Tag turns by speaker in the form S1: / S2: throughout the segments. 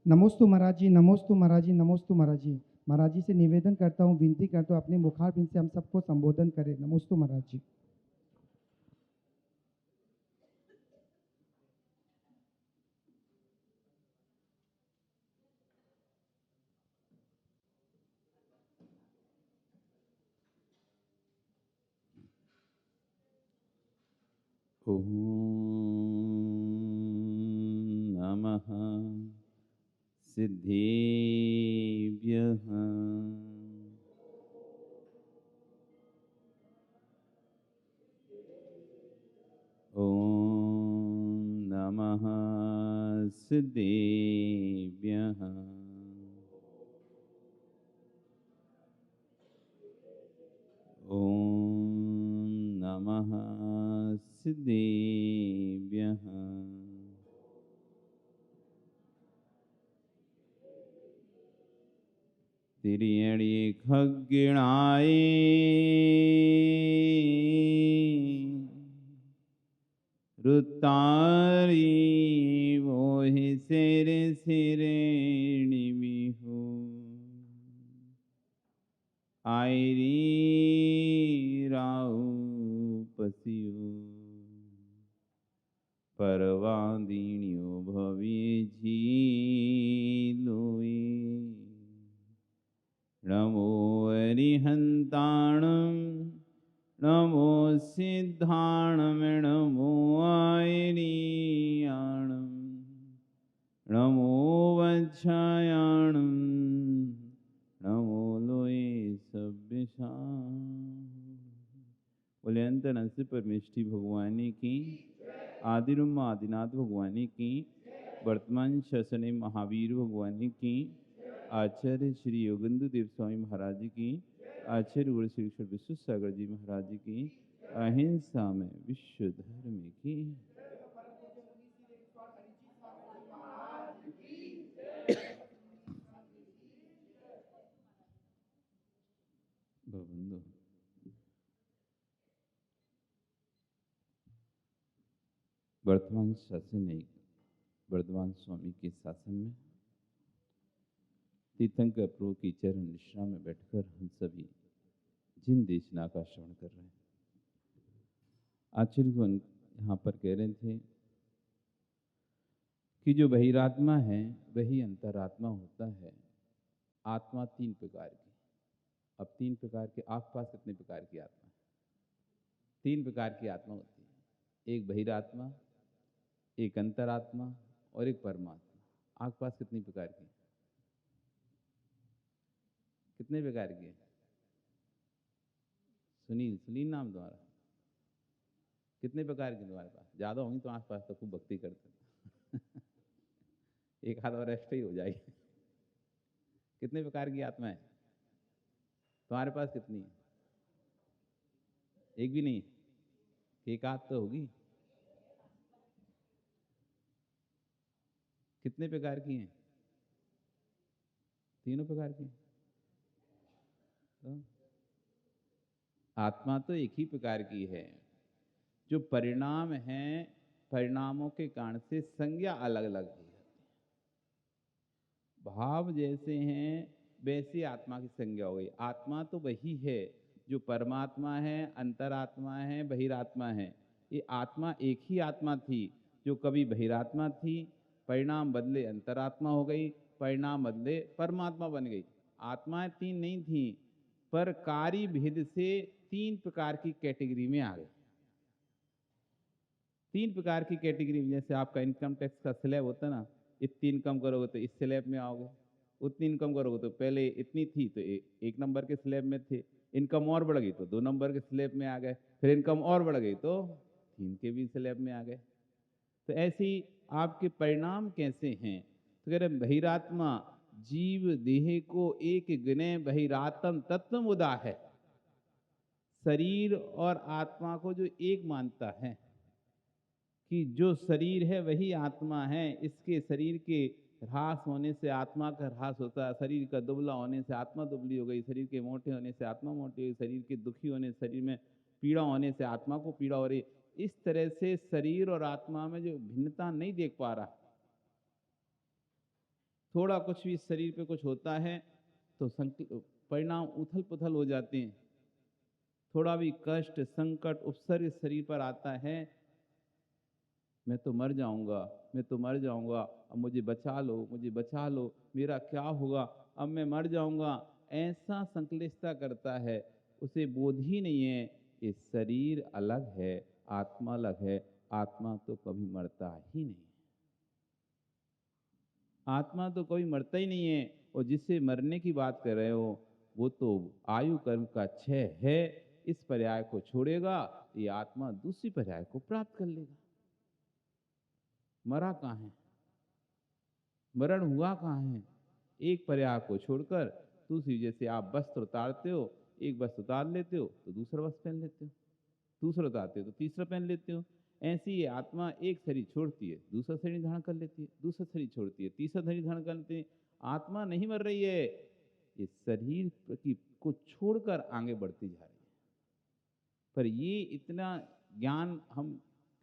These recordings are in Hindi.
S1: नमोस्तु महाराज जी, नमोस्तु महाराज जी, नमोस्तु महाराज जी। महाराज जी से निवेदन करता हूँ, विनती करता हूँ, अपने मुखारबिंद से हम सबको संबोधन करें। नमोस्तु महाराज जी।
S2: ॐ नमः सिद्धेभ्यः। ॐ नमः सिद्धेभ्यः। ॐ नमः सिद्धेभ्यः। तिर्यणि खग्गिणाय रुतारी मोहि सिर सिरेणि बिहु आयरी राउ पसियो परवादिन्यो भवे झीलोई नमो अरिहन्ताणं नमो सिद्धाणं नमो आयरीयाणं नमो वज्रायाणं नमो लोये सभ्यसां। बोले अंतरंश परमेष्टि भगवानी की, आदिरुम आदिनाथ भगवानी की, वर्तमान शसने महावीर भगवानी की, आचार्य श्री योगेंद्र देव स्वामी महाराज जी की, आचार्य गुरु श्री विश्व सागर जी महाराज जी की, अहिंसा में विश्व धर्म की। बंधु वर्तमान शासन एक वर्धमान स्वामी के शासन में तीर्थंकर प्रभु की चरण निश्रा में बैठकर हम सभी जिन देशना का श्रवण कर रहे हैं। आचार्य को यहाँ पर कह रहे थे कि जो बहिरात्मा है वही अंतरात्मा होता है। आत्मा तीन प्रकार की। अब तीन प्रकार के आसपास कितने प्रकार की आत्मा है? तीन प्रकार की आत्मा होती है, एक बहिरात्मा, एक अंतरात्मा और एक परमात्मा। आसपास कितनी प्रकार की? कितने प्रकार की है? सुनील, सुनील नाम तुम्हारा? कितने प्रकार की तुम्हारे पास? ज्यादा होंगी तो आसपास तो खूब भक्ति करते एक हाथ और एक्स्ट्रा ही हो जाएगी। कितने प्रकार की आत्मा है तुम्हारे पास? कितनी है? एक भी नहीं? एक आध तो होगी। कितने प्रकार की हैं? तीनों प्रकार की। तो आत्मा तो एक ही प्रकार की है। जो परिणाम है, परिणामों के कारण से संज्ञा अलग अलग है। भाव जैसे हैं वैसे आत्मा की संज्ञा हो गई। आत्मा तो वही है जो परमात्मा है, अंतरात्मा है, बहिरात्मा है। ये आत्मा एक ही आत्मा थी जो कभी बहिरात्मा थी, परिणाम बदले अंतरात्मा हो गई, परिणाम बदले परमात्मा बन गई। आत्माएं तीन नहीं थी, पर कार्य भेद से तीन प्रकार की कैटेगरी में आ गई। तीन प्रकार की कैटेगरी में, जैसे आपका इनकम टैक्स का स्लैब होता है ना, इतनी इनकम करोगे तो इस स्लैब में आओगे, उतनी इनकम करोगे तो पहले इतनी थी तो एक नंबर के स्लैब में थे, इनकम और बढ़ गई तो 2 नंबर के स्लैब में आ गए, फिर इनकम और बढ़ गई तो 3 के भी स्लैब में आ गए। तो ऐसी आपके परिणाम कैसे हैं? तो कह रहे बहिरात्मा जीव देह को एक गुणे बहिरात्म तत्व मुदा है। शरीर और आत्मा को जो एक मानता है कि जो शरीर है वही आत्मा है, इसके शरीर के ह्रास होने से आत्मा का ह्रास होता है, शरीर का दुबला होने से आत्मा दुबली हो गई, शरीर के मोटे होने से आत्मा मोटी हो गई, शरीर के दुखी होने से, शरीर में पीड़ा होने से आत्मा को पीड़ा हो रही। इस तरह से शरीर और आत्मा में जो भिन्नता नहीं देख पा रहा, थोड़ा कुछ भी शरीर पे कुछ होता है तो परिणाम उथल पुथल हो जाते हैं। थोड़ा भी कष्ट संकट उपसर्ग शरीर पर आता है, मैं तो मर जाऊंगा, मैं तो मर जाऊंगा, अब मुझे बचा लो, मुझे बचा लो, मेरा क्या होगा, अब मैं मर जाऊंगा, ऐसा संकलिष्टता करता है। उसे बोध ही नहीं है कि शरीर अलग है, आत्मा अलग है। आत्मा तो कभी मरता ही नहीं, आत्मा तो कभी मरता ही नहीं है। और जिससे मरने की बात कर रहे हो वो तो आयु कर्म का क्षय है। इस पर्याय को छोड़ेगा, ये आत्मा दूसरी पर्याय को प्राप्त कर लेगा। मरा कहाँ है, मरण हुआ कहाँ है? एक पर्याय को छोड़कर दूसरी, जैसे आप वस्त्र उतारते हो, एक वस्त्र उतार लेते हो तो दूसरा वस्त्र पहन लेते हो, दूसरा उतारते हो तो तीसरा पहन लेते हो। ऐसी ये आत्मा एक शरीर छोड़ती है, दूसरा शरीर धारण कर लेती है, दूसरा शरीर छोड़ती है, तीसरा शरीर धारण कर लेती है। आत्मा नहीं मर रही है, ये शरीर को छोड़कर आगे बढ़ती जा रही है। पर ये इतना ज्ञान हम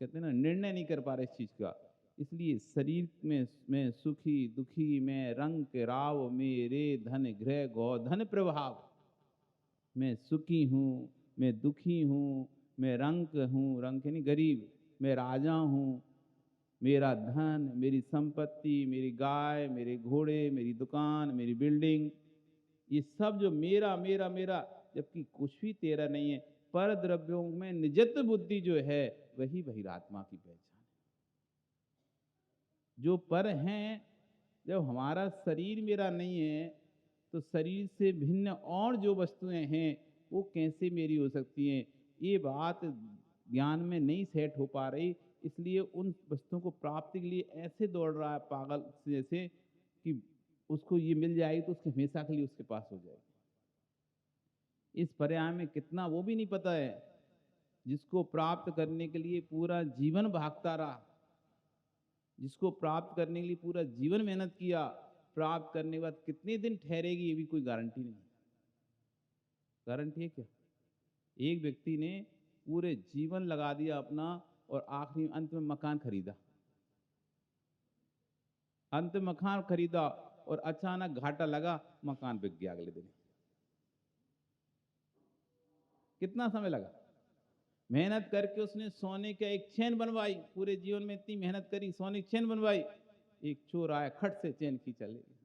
S2: कहते हैं ना, निर्णय नहीं कर पा रहे इस चीज का। इसलिए शरीर में मैं सुखी दुखी, मैं रंग के राव, मेरे धन गृह गोधन प्रभाव। मैं सुखी हूँ, मैं दुखी हूँ, मैं रंक हूँ, रंक यानी गरीब, मैं राजा हूँ, मेरा धन, मेरी संपत्ति, मेरी गाय, मेरे घोड़े, मेरी दुकान, मेरी बिल्डिंग, ये सब जो मेरा मेरा मेरा, जबकि कुछ भी तेरा नहीं है। पर द्रव्यों में निजत्व बुद्धि जो है वही बहिरात्मा की पहचान है। जो पर हैं, जब हमारा शरीर मेरा नहीं है तो शरीर से भिन्न और जो वस्तुएं हैं वो कैसे मेरी हो सकती हैं? ये बात ज्ञान में नहीं सेट हो पा रही। इसलिए उन वस्तुओं को प्राप्ति के लिए ऐसे दौड़ रहा है पागल जैसे कि उसको ये मिल जाएगी तो उसके हमेशा के लिए उसके पास हो जाएगी। इस पर्याय में कितना वो भी नहीं पता है, जिसको प्राप्त करने के लिए पूरा जीवन भागता रहा, जिसको प्राप्त करने के लिए पूरा जीवन मेहनत किया, प्राप्त करने के बाद कितने दिन ठहरेगी ये भी कोई गारंटी नहीं। गारंटी है क्या? एक व्यक्ति ने पूरे जीवन लगा दिया अपना और आखिरी अंत में मकान खरीदा, अंत में मकान खरीदा और अचानक घाटा लगा, मकान बिक गया अगले दिन। कितना समय लगा? मेहनत करके उसने सोने का एक चैन बनवाई, पूरे जीवन में इतनी मेहनत करी, सोने की चैन बनवाई, एक चोर आया खट से चैन खींचा ले गया।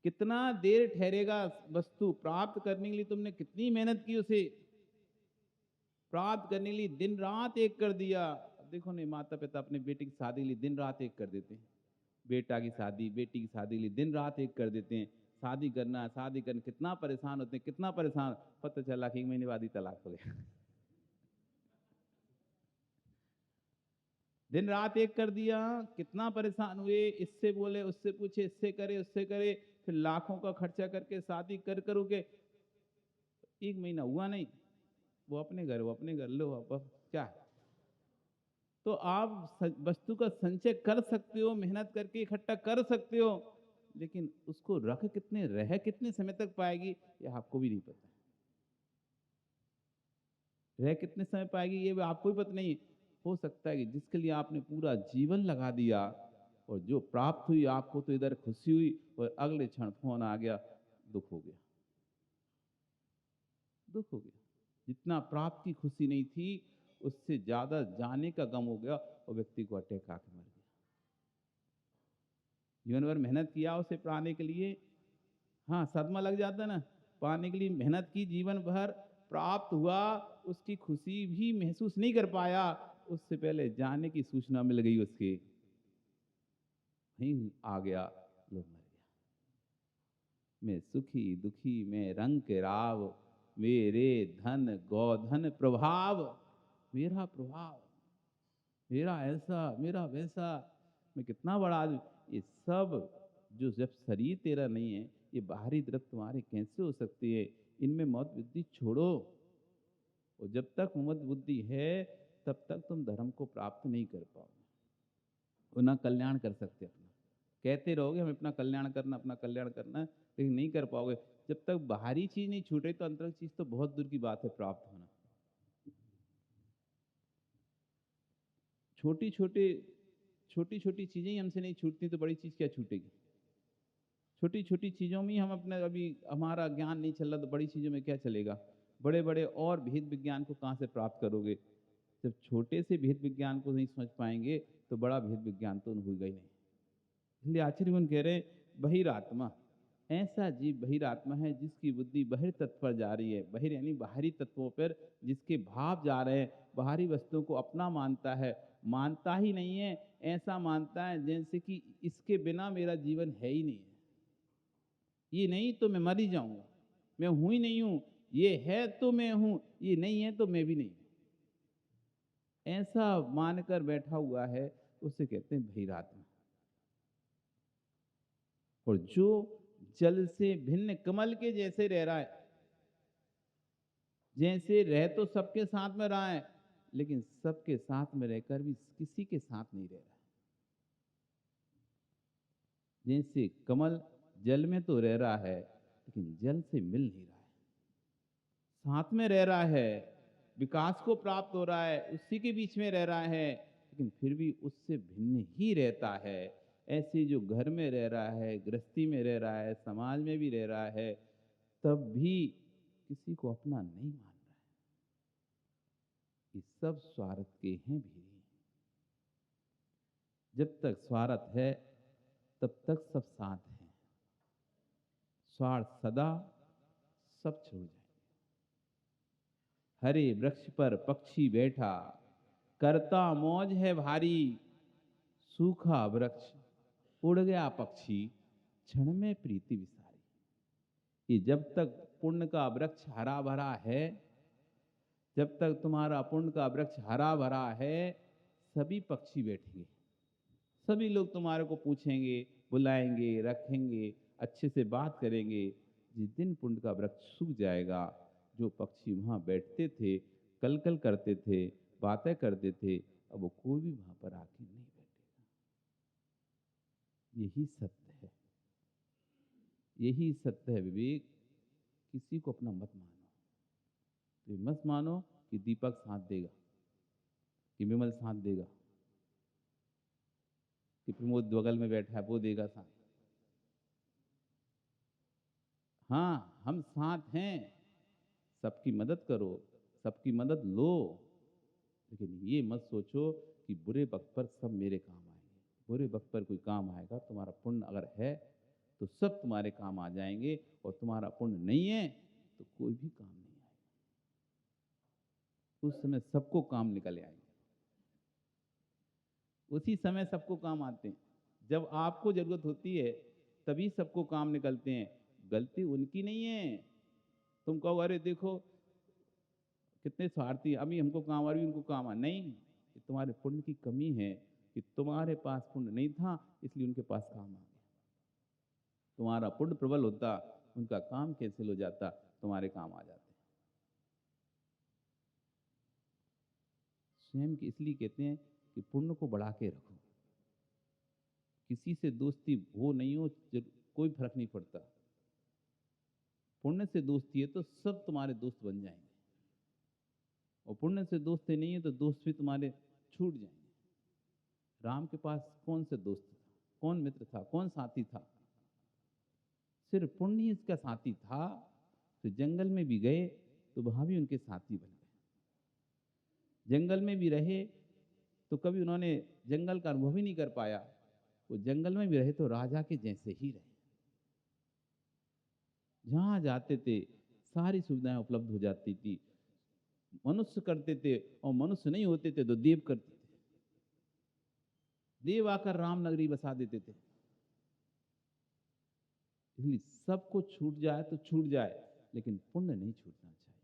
S2: कितना देर ठहरेगा? वस्तु प्राप्त करने के लिए तुमने कितनी मेहनत की, उसे प्राप्त करने के लिए दिन रात एक कर दिया। अब देखो नहीं, माता पिता अपने बेटे की शादी के लिए दिन रात एक कर देते हैं, बेटा की शादी बेटी की शादी के लिए दिन रात एक कर देते हैं। शादी करना, शादी करना, कितना परेशान होते हैं, कितना परेशान। पता चला कि 1 महीने बाद ही तलाक हो गया। दिन रात एक कर दिया, कितना परेशान हुए, इससे बोले उससे पूछे, इससे करे उससे करे, फिर लाखों का खर्चा करके शादी कर के 1 महीना हुआ नहीं, वो अपने घर लो अब क्या। तो आप वस्तु का संचय कर सकते हो, मेहनत करके इकट्ठा कर सकते हो, लेकिन उसको रह कितने समय तक पाएगी ये आपको भी नहीं पता। रह कितने समय पाएगी ये भी आपको भी पता नहीं। हो सकता है कि जिसके लिए आपने पूरा जीवन लगा दिया और जो प्राप्त हुई आपको तो इधर खुशी हुई और अगले क्षण फोन आ गया, दुख हो गया, दुख हो गया। जितना प्राप्त की खुशी नहीं थी उससे ज्यादा जाने का गम हो गया और व्यक्ति को अटैक आके मर गया। जीवन भर मेहनत किया उसे पाने के लिए, हाँ सदमा लग जाता ना, पाने के लिए मेहनत की, जीवन भर प्राप्त हुआ, उसकी खुशी भी महसूस नहीं कर पाया, उससे पहले जाने की सूचना मिल गई उसके, वहीं आ गया, लोग मर गया। मैं सुखी दुखी, मैं रंग के राव, मेरे धन गोधन प्रभाव, मेरा प्रभाव, मेरा ऐसा मेरा वैसा, मैं कितना बड़ा आदमी। ये सब जो जब शरीर तेरा नहीं है, ये बाहरी तरफ तुम्हारे कैसे हो सकती है? इनमें मत बुद्धि छोड़ो, और जब तक मत बुद्धि है तब तक तुम धर्म को प्राप्त नहीं कर पाओगे, और ना कल्याण कर सकते अपना। कहते रहोगे हम अपना कल्याण करना, अपना कल्याण करना, लेकिन नहीं कर पाओगे। जब तक बाहरी चीज नहीं छूटे तो अंतरंग चीज तो बहुत दूर की बात है प्राप्त होना। छोटी छोटी छोटी छोटी चीज़ें ही हमसे नहीं छूटती तो बड़ी चीज़ क्या छूटेगी। छोटी छोटी चीज़ों में ही हम अपने अभी हमारा ज्ञान नहीं चल रहा तो बड़ी चीज़ों में क्या चलेगा। बड़े बड़े और भेद विज्ञान को कहाँ से प्राप्त करोगे। जब छोटे से भेद विज्ञान को नहीं समझ पाएंगे तो बड़ा भेद विज्ञान तो होगा ही नहीं। इसलिए आचार्य मुनि कह रहे बहिरात्मा, ऐसा जीव बहिरात्मा है जिसकी बुद्धि बहिर तत्व पर जा रही है। बहिर यानी बाहरी तत्वों पर जिसके भाव जा रहे हैं, बाहरी वस्तुओं को अपना मानता है, मानता ही नहीं है, ऐसा मानता है जैसे कि इसके बिना मेरा जीवन है ही नहीं है। ये नहीं तो मैं मर ही जाऊंगा, मैं हूं ही नहीं हूं, ये है तो मैं हूं, ये नहीं है तो मैं भी नहीं हूं। ऐसा मानकर बैठा हुआ है, उसे कहते हैं बहिरात्मा। और जो जल से भिन्न कमल के जैसे रह रहा है, जैसे रह तो सबके साथ में रहा है लेकिन सबके साथ में रहकर भी किसी के साथ नहीं रह रहा है। जैसे कमल जल में तो रह रहा है लेकिन जल से मिल नहीं रहा है, साथ में रह रहा है, विकास को प्राप्त हो रहा है, उसी के बीच में रह रहा है लेकिन फिर भी उससे भिन्न ही रहता है। ऐसे जो घर में रह रहा है, गृहस्थी में रह रहा है, समाज में भी रह रहा है, तब भी किसी को अपना नहीं मान रहा है। ये सब स्वार्थ के हैं भी। जब तक स्वार्थ है तब तक सब साथ हैं, स्वार्थ सदा सब छोड़ जाए। हरे वृक्ष पर पक्षी बैठा, करता मौज है भारी, सूखा वृक्ष उड़ गया पक्षी, क्षण में प्रीति विसारी। ये जब तक पुण्य का वृक्ष हरा भरा है, जब तक तुम्हारा पुण्य का वृक्ष हरा भरा है, सभी पक्षी बैठेंगे, सभी लोग तुम्हारे को पूछेंगे, बुलाएंगे, रखेंगे, अच्छे से बात करेंगे। जिस दिन पुण्य का वृक्ष सूख जाएगा, जो पक्षी वहां बैठते थे, कल कल करते थे, बातें करते थे, अब वो कोई भी वहां पर आके नहीं बैठेगा। यही सत्य है, यही सत्य है विवेक। किसी को अपना मत मानो। तो मत मानो कि दीपक साथ देगा, कि विमल साथ देगा, कि प्रमोद बगल में बैठा है वो देगा साथ। हाँ, हम साथ हैं, सबकी मदद करो, सबकी मदद लो, लेकिन ये मत सोचो कि बुरे वक्त पर सब मेरे काम आएंगे। बुरे वक्त पर कोई काम आएगा, तुम्हारा पुण्य अगर है तो सब तुम्हारे काम आ जाएंगे, और तुम्हारा पुण्य नहीं है तो कोई भी काम नहीं आएगा। उस समय सबको काम निकल आएंगे, उसी समय सबको काम आते हैं। जब आपको जरूरत होती है तभी सबको काम निकलते हैं। गलती उनकी नहीं है। तुम कहो अरे देखो कितने स्वार्थी, अभी हमको काम आ रही, उनको काम आ नहीं। ये तुम्हारे पुण्य की कमी है कि तुम्हारे पास पुण्य नहीं था, इसलिए उनके पास काम आ गया। तुम्हारा पुण्य प्रबल होता, उनका काम कैंसिल हो जाता, तुम्हारे काम आ जाते। स्वयं की इसलिए कहते हैं कि पुण्य को बढ़ा के रखो। किसी से दोस्ती हो नहीं हो, कोई फर्क नहीं पड़ता। पुण्य से दोस्ती है तो सब तुम्हारे दोस्त बन जाएंगे, और पुण्य से दोस्ती नहीं है तो दोस्त भी तुम्हारे छूट जाएंगे। राम के पास कौन से दोस्त था, कौन मित्र था, कौन साथी था? सिर्फ पुण्य ही इसका साथी था। तो जंगल में भी गए तो वहां भी उनके साथी बन गए। जंगल में भी रहे तो कभी उन्होंने जंगल का अनुभव ही नहीं कर पाया। वो जंगल में भी रहे तो राजा के जैसे ही रहे। जहां जाते थे सारी सुविधाएं उपलब्ध हो जाती थी। मनुष्य करते थे, और मनुष्य नहीं होते थे तो देव करते थे। देव आकर राम नगरी बसा देते थे। इसलिए सबको छूट जाए तो छूट जाए, लेकिन पुण्य नहीं छूटना चाहिए।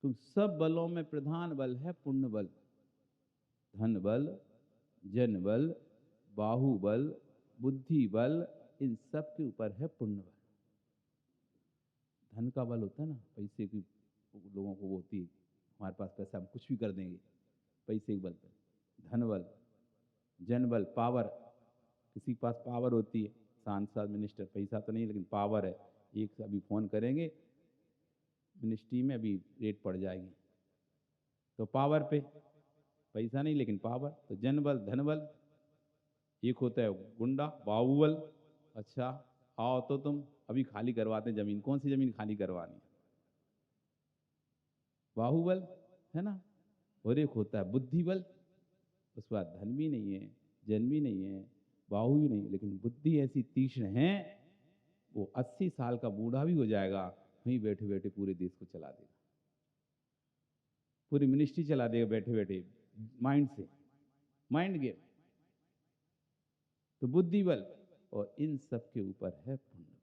S2: क्योंकि सब बलों में प्रधान बल है पुण्य बल। धन बल, जन बल, बाहुबल, बुद्धि बल, इन सब के ऊपर है पुण्य बल। धन का बल होता है ना, पैसे की लोगों को वो होती है, हमारे पास पैसा हम कुछ भी कर देंगे, पैसे के बल पर। धन बल, जन बल, पावर, किसी के पास पावर होती है, सांसद मिनिस्टर, पैसा तो नहीं लेकिन पावर है। एक अभी फोन करेंगे मिनिस्ट्री में, अभी रेट पड़ जाएगी, तो पावर पे, पैसा नहीं लेकिन पावर। तो जन बल, धन बल, एक होता है गुंडा बाहुबल। अच्छा, आओ तो तुम अभी खाली करवाते हैं जमीन। कौन सी जमीन खाली करवानी है? बाहुबल, है ना। और एक होता है बुद्धिबल। उसके बाद धन भी नहीं है, जन भी नहीं है, बाहु भी नहीं है, लेकिन बुद्धि ऐसी तीक्ष्ण है, वो 80 साल का बूढ़ा भी हो जाएगा, वहीं बैठे बैठे पूरे देश को चला देगा, पूरी मिनिस्ट्री चला देगा बैठे बैठे, माइंड से, माइंड गेम। तो बुद्धि बल, और इन सब के ऊपर है पुण्य बल।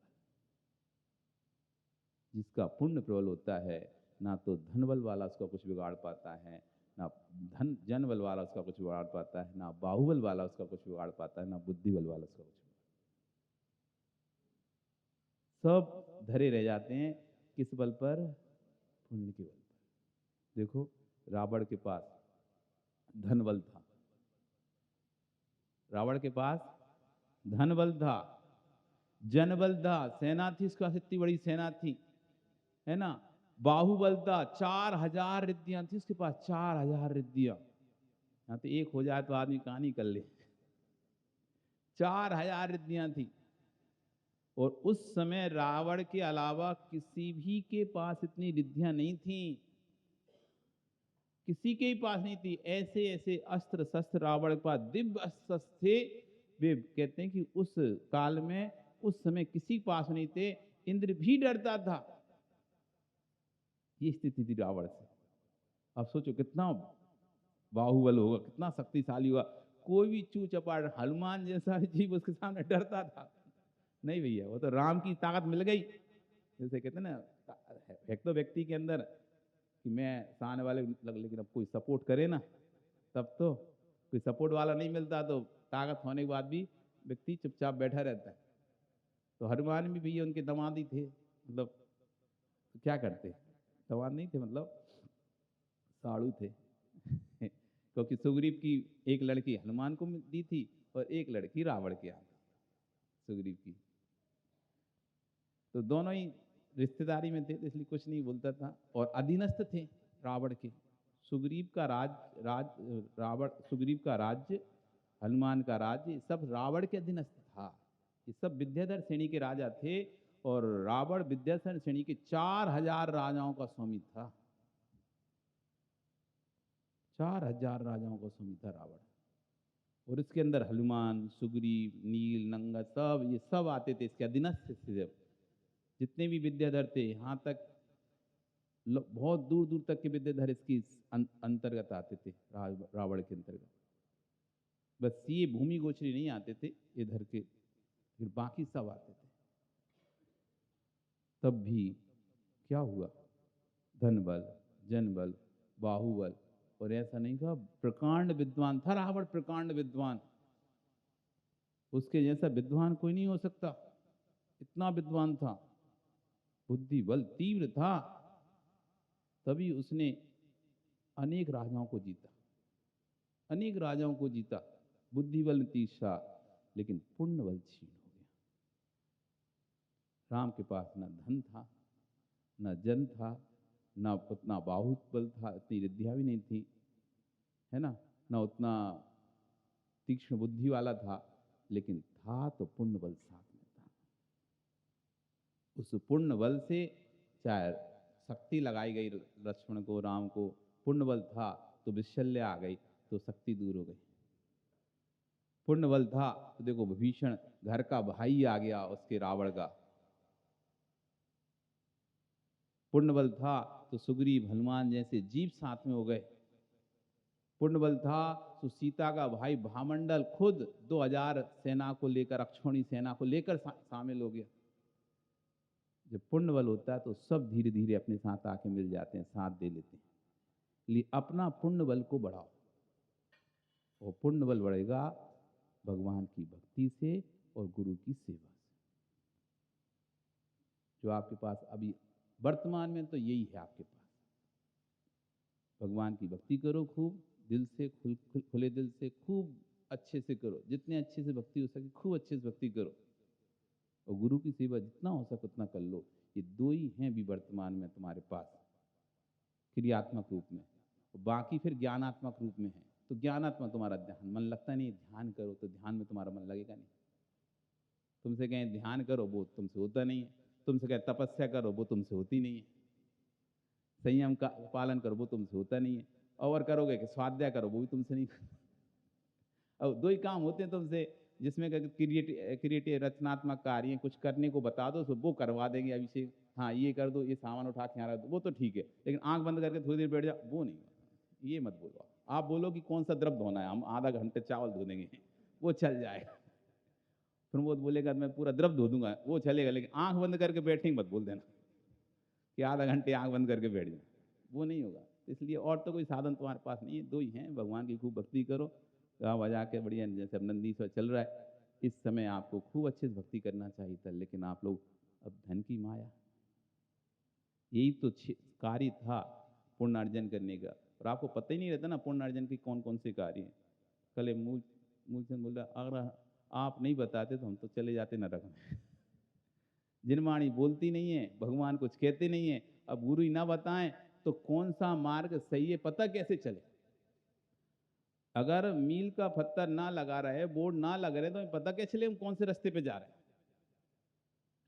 S2: जिसका पुण्य प्रबल होता है, ना तो धन बल वाला उसका कुछ बिगाड़ पाता है, ना धन जन बल वाला उसका कुछ बिगाड़ पाता है, ना बाहुबल वाला उसका कुछ बिगाड़ पाता है, ना बुद्धि बल वाला उसका कुछ। सब धरे रह जाते हैं किस बल पर? पुण्य के बल पर। देखो, रावण के पास धन बल था, रावण के पास धन बल था, जन बल था, सेना थी उसके पास, इतनी बड़ी सेना थी, है ना। बाहुबल था, 4000 रिद्धियां थी उसके पास, 4000 रिद्धियां। यहाँ तो एक हो जाए तो आदमी कहानी कर ले। 4000 रिद्धियां थी। और उस समय रावण के अलावा किसी भी के पास इतनी रिद्धियां नहीं थी, किसी के ही पास नहीं थी। ऐसे ऐसे अस्त्र शस्त्र रावण के पास, दिव्य अस्त्र थे। वे कहते हैं कि उस काल में, उस समय किसी के पास नहीं थे, इंद्र भी डरता था। ये स्थिति थी रावण से। अब सोचो कितना बाहुबल होगा, कितना शक्तिशाली होगा। कोई भी चू चपाट हनुमान जैसा जीव उसके सामने डरता था? नहीं भैया, वो तो राम की ताकत मिल गई। जैसे कहते हैं ना, एक तो व्यक्ति के अंदर कि मैं सामने वाले लेकिन अब कोई सपोर्ट करे ना, तब तो कोई सपोर्ट वाला नहीं मिलता, तो ताकत होने के बाद भी व्यक्ति चुपचाप बैठा रहता है। तो हनुमान भी भैया उनके दामाद ही थे, मतलब तो क्या करते, दामाद नहीं थे, मतलब साड़ू थे। क्योंकि सुग्रीव की एक लड़की हनुमान को दी थी और एक लड़की रावण के यहाँ थी, सुग्रीव की। तो दोनों ही रिश्तेदारी में थे, तो इसलिए कुछ नहीं बोलता था। और अधीनस्थ थे रावण के। सुग्रीव का रावण, सुग्रीव का राज्य, हनुमान का राज्य, सब रावण के अधीनस्थ था। ये सब विद्याधर श्रेणी के राजा थे, और रावण विद्याधर श्रेणी के 4000 राजाओं का स्वामी था। 4000 राजाओं का स्वामी था रावण। और इसके अंदर हनुमान, सुग्रीव, नील, नंगा, सब ये सब आते थे इसके अधीनस्थ थे। जितने भी विद्याधर थे, यहाँ तक बहुत दूर दूर तक के विद्याधर इसकी अंतर्गत आते थे, रावण के अंतर्गत। बस ये भूमि गोचरी नहीं आते थे इधर के, फिर बाकी सब आते थे। तब भी क्या हुआ? धन बल, जन बल, बाहुबल। और ऐसा नहीं कहा, प्रकांड विद्वान था रावण, प्रकांड विद्वान। उसके जैसा विद्वान कोई नहीं हो सकता, इतना विद्वान था, बुद्धि बल तीव्र था। तभी उसने अनेक राजाओं को जीता, अनेक राजाओं को जीता। बुद्धि बल तीव्र, लेकिन पुण्य बल क्षीण हो गया। राम के पास न धन था, न जन था, न उतना बाहुबल था, इतनी रिद्धियां भी नहीं थी, है ना, न उतना तीक्ष्ण बुद्धि वाला था, लेकिन था तो पुण्य बल साथ में था। उस पुण्य बल से चाहे शक्ति लगाई गई लक्ष्मण को, राम को, पुण्य बल था तो विशल्य आ गई, तो शक्ति दूर हो गई। पुण्य बल था तो देखो विभीषण घर का भाई आ गया उसके, रावण का। पुण्य बल था तो सुग्रीव, हनुमान जैसे जीव साथ में हो गए। पुण्य बल था तो सीता का भाई भामंडल खुद 2000 सेना को लेकर, अक्षौणी सेना को लेकर शामिल हो गया। जब पुण्य बल होता है तो सब धीरे धीरे अपने साथ आके मिल जाते हैं, साथ दे लेते हैं। इसलिए अपना पुण्य बल को बढ़ाओ, और पुण्य बल बढ़ेगा भगवान की भक्ति से और गुरु की सेवा से। जो आपके पास अभी वर्तमान में तो यही है आपके पास। भगवान की भक्ति करो, खूब दिल से, खुले दिल से, खूब अच्छे से करो, जितने अच्छे से भक्ति हो सके खूब अच्छे से भक्ति करो, और गुरु की सेवा जितना हो सके उतना कर लो। ये दो ही हैं भी वर्तमान में तुम्हारे पास क्रियात्मक रूप में, बाकी फिर ज्ञानात्मक रूप में है। तो ज्ञानात्मक तुम्हारा ध्यान मन लगता नहीं, ध्यान करो तो ध्यान में तुम्हारा मन लगेगा नहीं। तुमसे कहें ध्यान करो, वो तुमसे होता नहीं है। तुमसे कहें तपस्या करो, वो तुमसे होती नहीं है। संयम का पालन करो, वो तुमसे होता नहीं है। और करोगे कि स्वाध्याय करो, वो भी तुमसे नहीं। अब दो ही काम होते हैं तुमसे, जिसमें क्रिएटिव रचनात्मक कार्य कुछ करने को बता दो तो वो करवा देंगे अभिषेक, हाँ ये कर दो, ये सामान उठा के यहाँ रख दो, वो तो ठीक है। लेकिन आंख बंद करके थोड़ी देर बैठ जाओ, वो नहीं, ये मत बोलो। आप बोलो कि कौन सा द्रव धोना है, हम आधा घंटे चावल धो देंगे, वो चल जाएगा। प्रमोद बोलेगा मैं पूरा द्रव धो दूंगा, वो चलेगा। लेकिन आंख बंद करके बैठेंगे मत बोल देना कि आधा घंटे आंख बंद करके बैठ जाओ, वो नहीं होगा। इसलिए और तो कोई साधन तुम्हारे पास नहीं है, दो ही हैं, भगवान की खूब भक्ति करो, गा बजा के बढ़िया, जैसे अब नंदीश्वर चल रहा है। इस समय आपको खूब अच्छे से भक्ति करना चाहिए था, लेकिन आप लोग अब धन की माया, यही तो कार्य था पुण्य अर्जन करने का, और आपको पता ही नहीं रहता ना पुण्य अर्जन के कौन कौन से कार्य हैं। कल मूलचंद बोल रहा, अगर आप नहीं बताते तो हम तो चले जाते नरक में। जिनवाणी बोलती नहीं है, भगवान कुछ कहते नहीं है, अब गुरु ही ना बताएं तो कौन सा मार्ग सही है पता कैसे चले। अगर मील का पत्थर ना लगा रहे, बोर्ड ना लग रहे, तो पता कैसे चले हम कौन से रास्ते पे जा रहे हैं।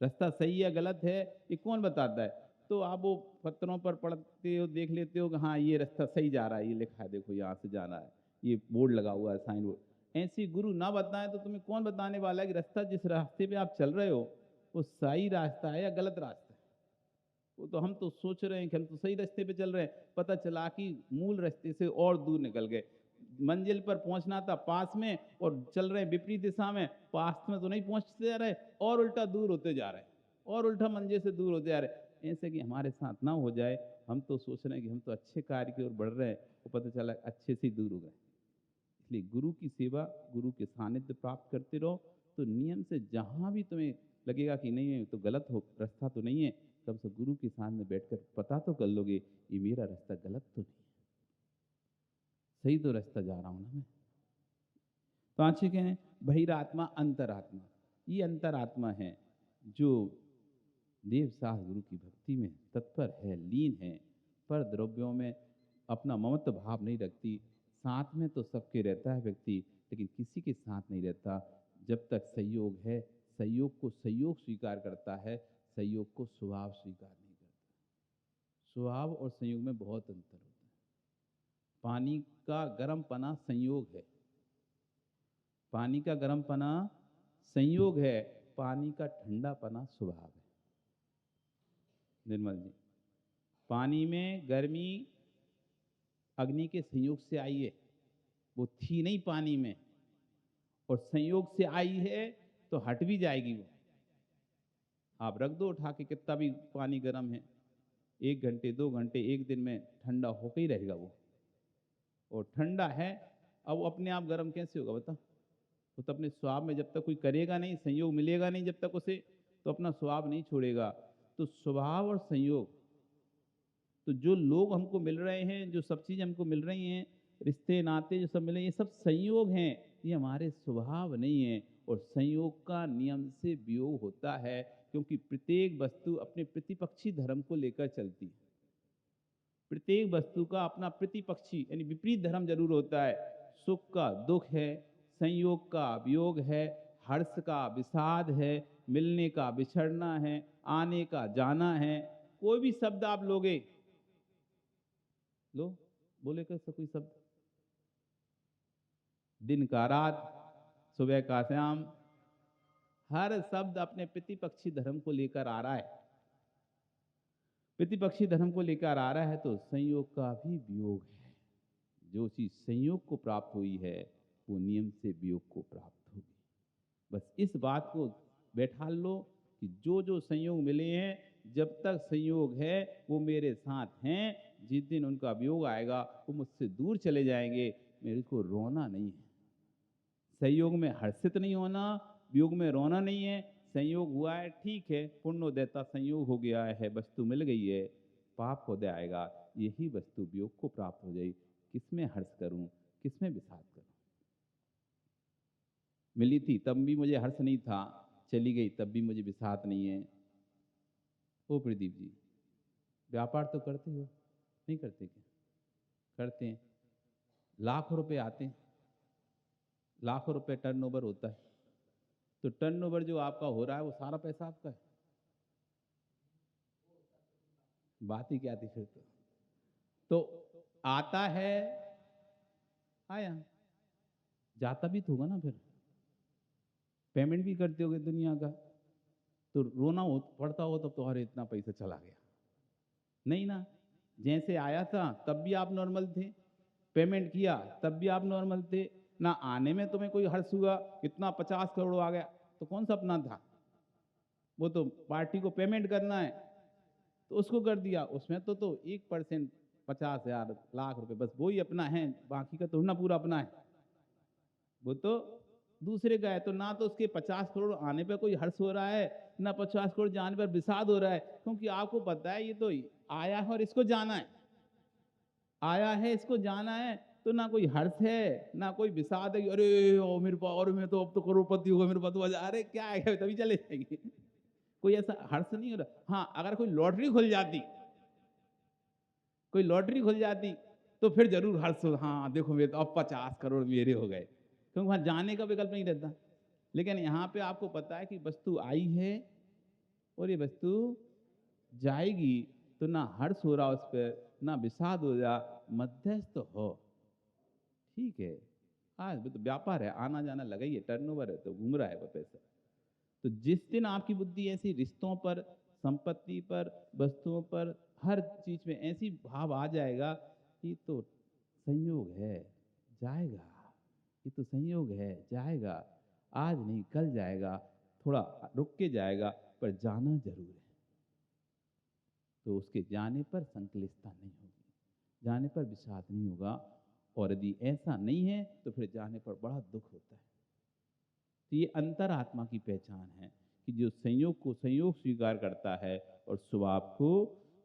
S2: रास्ता सही है गलत है ये कौन बताता है। तो आप वो पत्थरों पर पढ़ते हो, देख लेते हो कि हाँ ये रास्ता सही जा रहा है, ये लिखा है देखो यहाँ से जाना है, ये बोर्ड लगा हुआ है, साइन बोर्ड। ऐसी गुरु ना बताएं तो तुम्हें कौन बताने वाला है कि रास्ता जिस रास्ते पे आप चल रहे हो वो सही रास्ता है या गलत रास्ता है। वो तो हम तो सोच रहे हैं कि हम तो सही रास्ते पे चल रहे हैं, पता चला कि मूल रास्ते से और दूर निकल गए। मंजिल पर पहुंचना था पास में और चल रहे हैं विपरीत दिशा में, पास में तो नहीं पहुंचते जा रहे और उल्टा दूर होते जा रहे हैं, और उल्टा मंजिल से दूर होते जा रहे हैं। ऐसे कि हमारे साथ ना हो जाए। हम तो सोच रहे हैं कि हम तो अच्छे कार्य की ओर बढ़ रहे हैं, वो पता चला अच्छे से दूर हो गए। इसलिए गुरु की सेवा, गुरु के सानिध्य प्राप्त करते रहो, तो नियम से जहां भी तुम्हें लगेगा कि नहीं है तो गलत हो रास्ता तो नहीं है, तब से गुरु के सामने बैठकर पता तो कर लोगे ये मेरा रास्ता गलत तो नहीं है, सही तो रास्ता जा रहा हूं ना मैं। तो आंशिक है बहिरात्मा अंतरात्मा, ये अंतरात्मा है जो देव साह गुरु की भक्ति में तत्पर है, लीन है, पर द्रव्यों में अपना ममत्व भाव नहीं रखती। साथ में तो सबके रहता है व्यक्ति, लेकिन किसी के साथ नहीं रहता। जब तक संयोग है, संयोग को संयोग स्वीकार करता है, संयोग को स्वभाव स्वीकार नहीं करता। स्वभाव और संयोग में बहुत अंतर होता है। पानी का गर्म पना संयोग है, पानी का गर्म पना संयोग है, पानी का ठंडा पना स्वभाव है। निर्मल जी, पानी में गर्मी अग्नि के संयोग से आई है, वो थी नहीं पानी में, और संयोग से आई है तो हट भी जाएगी वो। आप रख दो उठा के कितना भी पानी गर्म है, 1 घंटे 2 घंटे 1 दिन में ठंडा होकर ही रहेगा वो। और ठंडा है, अब वो अपने आप गर्म कैसे होगा बता। वो तो अपने स्वभाव में जब तक कोई करेगा नहीं, संयोग मिलेगा नहीं जब तक उसे, तो अपना स्वभाव नहीं छोड़ेगा। तो स्वभाव और संयोग, तो जो लोग हमको मिल रहे हैं, जो सब चीज़ हमको मिल रही हैं, रिश्ते नाते जो सब मिले, ये सब संयोग हैं, ये हमारे स्वभाव नहीं है। और संयोग का नियम से वियोग होता है, क्योंकि प्रत्येक वस्तु अपने प्रतिपक्षी धर्म को लेकर चलती है। प्रत्येक वस्तु का अपना प्रतिपक्षी यानी विपरीत धर्म जरूर होता है। सुख का दुख है, संयोग का वियोग है, हर्ष का विषाद है, मिलने का बिछड़ना है, आने का जाना है। कोई भी शब्द आप लोगे, लो बोले कैसा कोई शब्द, दिन का रात, सुबह का शाम, हर शब्द अपने प्रतिपक्षी धर्म को लेकर आ रहा है। प्रतिपक्षी धर्म को लेकर आ रहा है, तो संयोग का भी वियोग है। जो चीज संयोग को प्राप्त हुई है वो नियम से वियोग को प्राप्त होगी। बस इस बात को बैठा लो कि जो जो संयोग मिले हैं, जब तक संयोग है वो मेरे साथ हैं, जिस दिन उनका वियोग आएगा वो मुझसे दूर चले जाएंगे। मेरे को रोना नहीं है, संयोग में हर्षित नहीं होना, वियोग में रोना नहीं है। संयोग हुआ है ठीक है, पुण्योदयता संयोग हो गया है, वस्तु मिल गई है, पाप होदय आएगा, यही वस्तु वियोग को प्राप्त हो जाएगी। किसमें हर्ष करूं, किसमें विषाद करूं। मिली थी तब भी मुझे हर्ष नहीं था, चली गई तब भी मुझे विषाद नहीं है। ओ प्रदीप जी, व्यापार तो करते हो, नहीं करते क्या? करते हैं। लाखों रुपए आते हैं, लाखों रुपए टर्नओवर होता है, तो टर्नओवर जो आपका हो रहा है वो सारा पैसा आपका है। बात ही क्या थी फिर तो आता है, आया, जाता भी तो होगा ना, फिर पेमेंट भी करते होगे दुनिया का, तो रोना हो पड़ता हो तब तो अरे इतना पैसा चला गया, नहीं ना। जैसे आया था तब भी आप नॉर्मल थे, पेमेंट किया तब भी आप नॉर्मल थे ना, आने में तुम्हें कोई हर्ष हुआ, कितना 50 करोड़ आ गया, तो कौन सा अपना था, वो तो पार्टी को पेमेंट करना है तो उसको कर दिया, उसमें तो 1%, 50,000 लाख रुपए बस वो ही अपना है, बाकी का तो ना पूरा अपना है, वो तो दूसरे का है। तो ना तो उसके 50 करोड़ आने पर कोई हर्ष हो रहा है, ना 50 करोड़ जाने पर विषाद हो रहा है, क्योंकि आपको पता है ये तो आया है और इसको जाना है, आया है इसको जाना है, तो ना कोई हर्ष है ना कोई विषाद है कि अरे ओ मेरे पास, और मैं तो अब तो करोड़पति होगा, मेरे पास तो अरे क्या है, तभी चले जाएंगे। कोई ऐसा हर्ष नहीं हो रहा। हाँ, अगर कोई लॉटरी खुल जाती, कोई लॉटरी खुल जाती तो फिर जरूर हर्ष हो, हाँ देखो मेरे तो अब 50 करोड़ मेरे हो गए, क्योंकि वहां जाने का विकल्प नहीं रहता। लेकिन यहाँ पे आपको पता है कि वस्तु आई है और ये वस्तु जाएगी, तो ना हर्ष हो रहा उस पर, ना विषाद हो रहा, मध्यस्थ हो, ठीक है। आज तो व्यापार है, आना जाना लगा ही है, टर्नओवर है, तो घूम रहा है वो पैसा। तो जिस दिन आपकी बुद्धि ऐसी रिश्तों पर, संपत्ति पर, वस्तुओं पर, हर चीज में ऐसी भाव आ जाएगा कि तो संयोग है, जाएगा, ये तो संयोग है, जाएगा, आज नहीं कल जाएगा, थोड़ा रुक के जाएगा, पर जाना जरूर है। तो उसके जाने पर संकलिष्टता नहीं होगी, जाने पर विषाद नहीं होगा, और यदि ऐसा नहीं है तो फिर जाने पर बड़ा दुख होता है। तो ये अंतरात्मा की पहचान है कि जो संयोग को संयोग स्वीकार करता है और स्वभाव को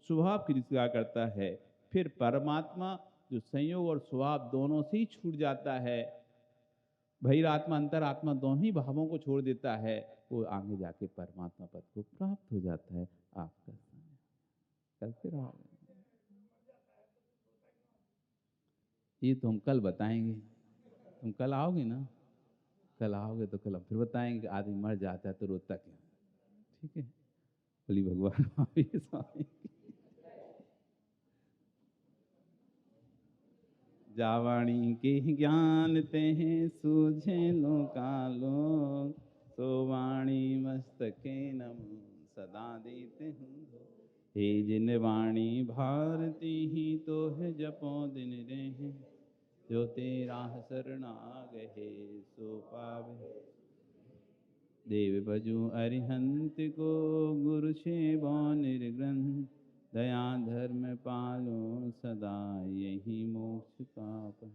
S2: स्वभाव की स्वीकार करता है, फिर परमात्मा जो संयोग और स्वभाव दोनों से ही छूट जाता है, बहिरात्मा अंतरात्मा दोनों ही भावों को छोड़ देता है, वो आगे जाके परमात्मा पद को प्राप्त हो जाता है। आपका समय कल फिर आओगे, ये तो हम कल बताएंगे, तुम कल आओगे ना, कल आओगे तो कल हम फिर बताएंगे कि आदमी मर जाता है तो रोता क्यों, ठीक है। बोली भगवान महावीर स्वामी की। जावाणी के ज्ञान ते हैं सूझे लो कालो, सो वाणी मस्तके नमो सदा देते हूँ, हे जिन वाणी भारती ही तो है जपो दिन रहे, जो तेरा शरणागहे सो पावे, देव भजू अरिहंत को गुरु सेवा निर्ग्रंथ, दया धर्म पालो सदा यही मोक्ष का पथ।